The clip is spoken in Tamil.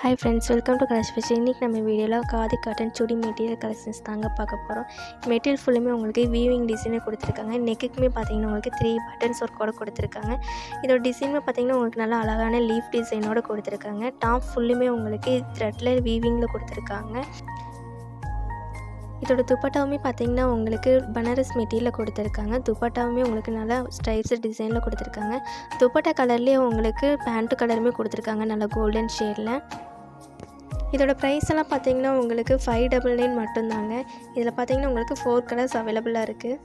Hi friends, welcome to colours fashion. இன்றைக்கி நம்ம வீடியோவில் காதி காட்டன் சுடி மெட்டீரியல் கலெக்ஷன்ஸ் தாங்க பார்க்க போகிறோம். மெட்டீரியல் ஃபுல்லுமே உங்களுக்கு வீவிங் டிசைனே கொடுத்துருக்காங்க. நெக்குக்குமே பார்த்தீங்கன்னா உங்களுக்கு 3 பட்டன்ஸ் ஒர்க்கோடு கொடுத்துருக்காங்க. இதோட டிசைனுமே பார்த்தீங்கன்னா உங்களுக்கு நல்லா அழகான லீஃப் டிசைனோடு கொடுத்துருக்காங்க. டாப் ஃபுல்லுமே உங்களுக்கு த்ரெட்டில் வீவிங்கில் கொடுத்துருக்காங்க. இதோட துப்பட்டாவுமே பார்த்திங்கன்னா உங்களுக்கு பனாரஸ் மெட்டீரியலில் கொடுத்துருக்காங்க. துப்பட்டாவுமே உங்களுக்கு நல்லா ஸ்ட்ரைப்ஸ் டிசைனில் கொடுத்துருக்காங்க. துப்பட்டா கலர்லேயே உங்களுக்கு பேண்ட்டு கலருமே கொடுத்துருக்காங்க, நல்லா கோல்டன் ஷேடில். இதோட ப்ரைஸ் எல்லாம் பார்த்தீங்கன்னா உங்களுக்கு 599 மட்டும்தாங்க. இதில் பார்த்தீங்கன்னா உங்களுக்கு 4 கலர்ஸ் அவைலபிளாக இருக்குது.